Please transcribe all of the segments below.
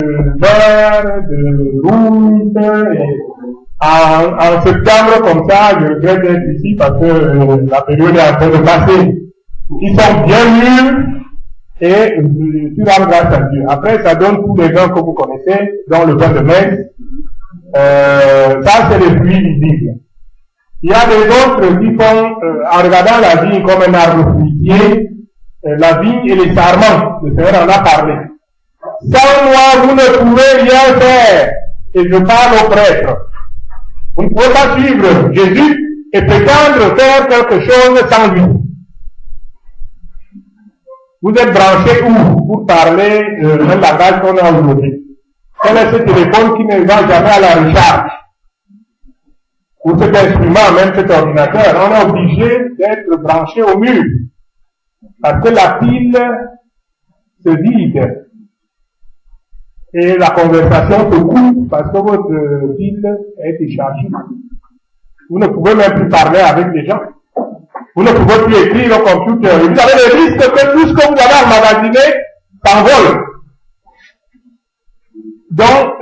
vert, de rouge, et en septembre comme ça, je regrette d'être ici parce que la période est en train de passer. Ils sont bien mûrs et tu rends grâce à Dieu. Après, ça donne tous les vins que vous connaissez, dont le vin de messe. Ça, c'est les fruits visibles. Il y a des autres qui font, en regardant la vigne comme un arbre fruitier, la vigne et les sarments, le Seigneur en a parlé. Sans moi, vous ne pouvez rien faire. Et je parle aux prêtres. Vous ne pouvez pas suivre Jésus et prétendre faire quelque chose sans lui. Vous êtes branché où pour parler un langage qu'on a aujourd'hui? Quel est ce téléphone qui ne va jamais à la recharge? Ou cet instrument, même cet ordinateur, on est obligé d'être branché au mur. Parce que la pile se vide. Et la conversation se coupe parce que votre pile a été chargée. Vous ne pouvez même plus parler avec les gens. Vous ne pouvez plus écrire au computer. Et vous avez le risque que tout ce que vous avez emmagasiné s'envole. Donc,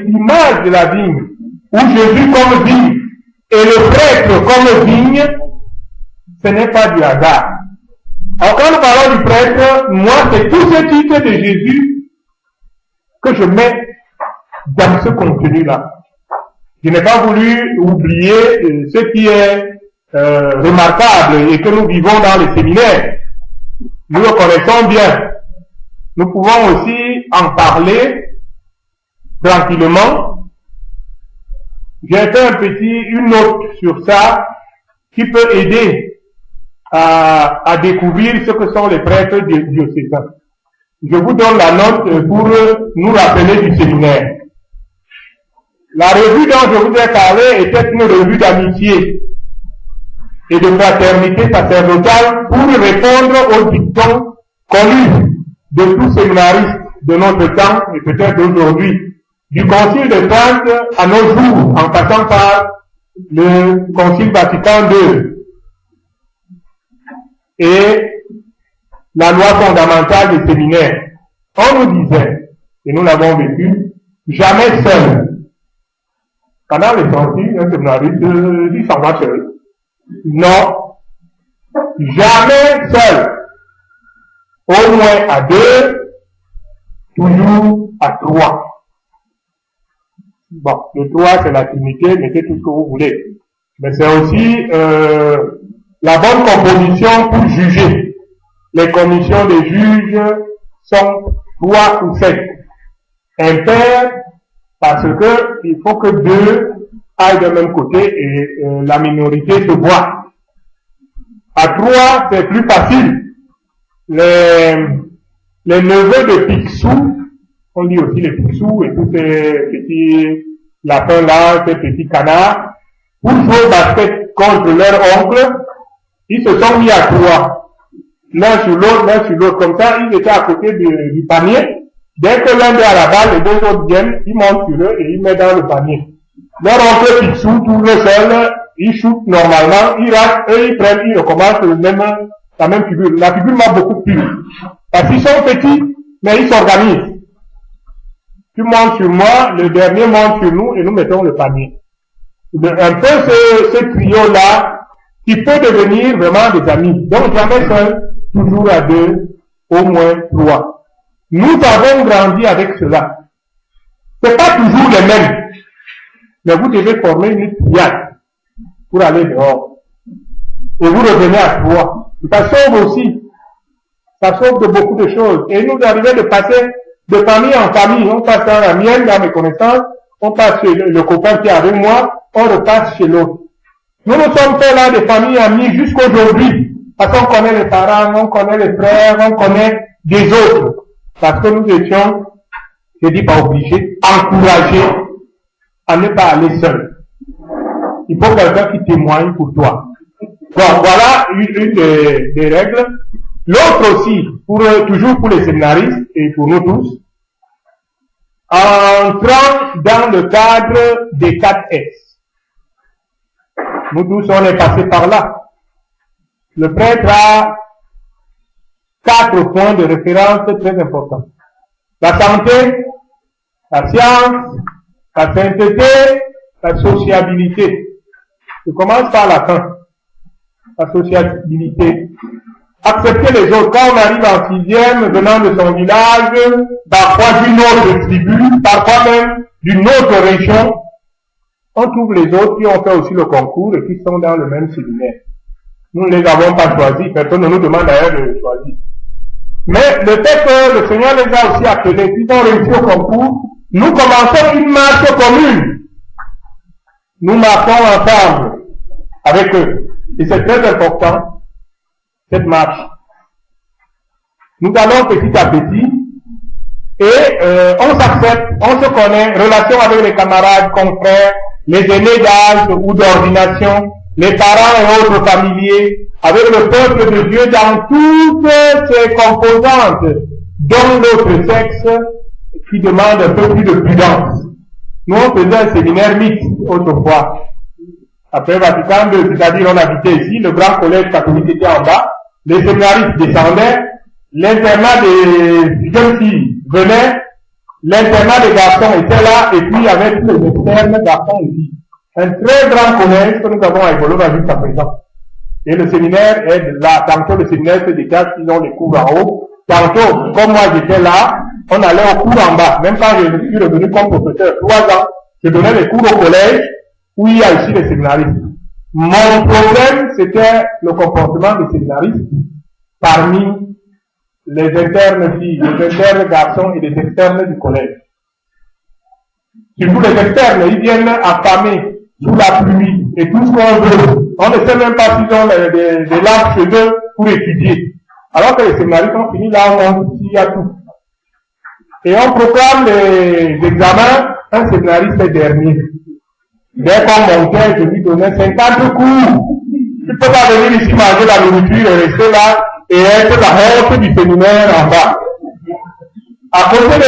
l'image de la vigne, où Jésus comme vigne, et le prêtre comme vigne, ce n'est pas du hasard. Alors quand nous parlons du prêtre, moi c'est tout ce titre de Jésus que je mets dans ce contenu-là. Je n'ai pas voulu oublier ce qui est remarquable et que nous vivons dans les séminaires. Nous le connaissons bien. Nous pouvons aussi en parler tranquillement. J'ai fait une note sur ça qui peut aider à découvrir ce que sont les prêtres diocésains. Je vous donne la note pour nous rappeler du séminaire. La revue dont je vous ai parlé était une revue d'amitié et de fraternité sacerdotale pour répondre aux dictons connus de tous séminaristes de notre temps et peut-être d'aujourd'hui, du Concile de Trente à nos jours, en passant par le Concile Vatican II et la loi fondamentale des séminaires. On nous disait, et nous l'avons vécu, jamais seul. Pendant les sorties, un séminariste dit s'en va seul. Non, jamais seul. Au moins à deux, toujours à trois. Bon, le trois c'est la Trinité, mettez tout ce que vous voulez. Mais c'est aussi la bonne composition pour juger. Les commissions des juges sont 3 ou 7. Impair, parce que il faut que 2 aillent de même côté et la minorité se voit. À 3, c'est plus facile. Les neveux de Picsou, on dit aussi les Picsou et tous ces petits lapins là, ces petits canards, pour jouer au basket contre leur oncle, ils se sont mis à 3. L'un sur l'autre, comme ça, ils étaient à côté du panier. Dès que l'un est à la balle, les deux autres viennent, ils montent sur eux et ils mettent dans le panier. Leur oncle Picsou tourne seul, ils shootent normalement, ils ratent, eux ils prennent, ils recommencent la même figure. La figure m'a beaucoup plu. Parce qu'ils sont petits, mais ils s'organisent. Tu montes sur moi, le dernier monte sur nous et nous mettons le panier. Un peu ce trio-là, qui peut devenir vraiment des amis. Donc jamais seul, toujours à 2, au moins 3. Nous avons grandi avec cela. C'est pas toujours les mêmes. Mais vous devez former une triade pour aller dehors. Et vous revenez à 3. Ça sauve aussi. Ça sauve de beaucoup de choses. Et nous arrivons de passer de famille en famille. On passe dans la mienne, dans mes connaissances. On passe chez le copain qui est avec moi. On repasse chez l'autre. Nous nous sommes fait là des familles amies jusqu'aujourd'hui. Parce qu'on connaît les parents, on connaît les frères, on connaît des autres. Parce que nous étions, je dis pas obligés, encouragés à ne pas aller seul. Il faut quelqu'un qui témoigne pour toi. Bon, voilà une des règles. L'autre aussi, toujours pour les séminaristes et pour nous tous, entrant dans le cadre des 4S. Nous tous, on est passés par là. Le prêtre a 4 points de référence très importants. La santé, la science, la sainteté, la sociabilité. Je commence par la fin. La sociabilité. Accepter les autres. Quand on arrive en sixième, venant de son village, parfois d'une autre tribu, parfois même d'une autre région, on trouve les autres qui ont fait aussi le concours et qui sont dans le même séminaire. Nous ne les avons pas choisis. Personne ne nous demande d'ailleurs de les choisir. Mais le fait que le Seigneur les a aussi appelés, qu'ils ont réussi au concours, nous commençons une marche commune. Nous marchons ensemble avec eux. Et c'est très important, cette marche. Nous allons petit à petit et on s'accepte, on se connaît, relation avec les camarades, confrères, les aînés d'âge ou d'ordination, les parents et autres familiers, avec le peuple de Dieu dans toutes ses composantes, dont notre sexe qui demande un peu plus de prudence. Nous, on faisait un séminaire mixte autrefois. Après Vatican II, c'est-à-dire on habitait ici, le grand collège catholique était en bas, les séminaristes descendaient, l'internat des jeunes filles venait, l'internat des garçons était là, et puis il y avait tous les externes garçons ici. Un très grand collège que nous avons à Evolova jusqu'à présent. Et le séminaire est là. Tantôt le séminaire se décache, ils ont les cours en haut. Tantôt, comme moi j'étais là, on allait au cours en bas. Même quand je suis revenu comme professeur, 3 ans, je donnais les cours au collège, où il y a ici les séminaristes. Mon problème, c'était le comportement des séminaristes parmi les internes filles, les internes garçons et les externes du collège. Surtout les externes, ils viennent affamés sous la pluie et tout ce qu'on veut. On ne sait même pas s'ils ont des lampes chez eux pour étudier. Alors que les séminaristes ont fini là, il y a tout. Et on proclame les examens, un séminariste est dernier. Dès qu'on montait, je lui donnais 50 cours. Tu ne peux pas venir ici manger la nourriture et rester là et être la honte du séminaire en bas. À côté de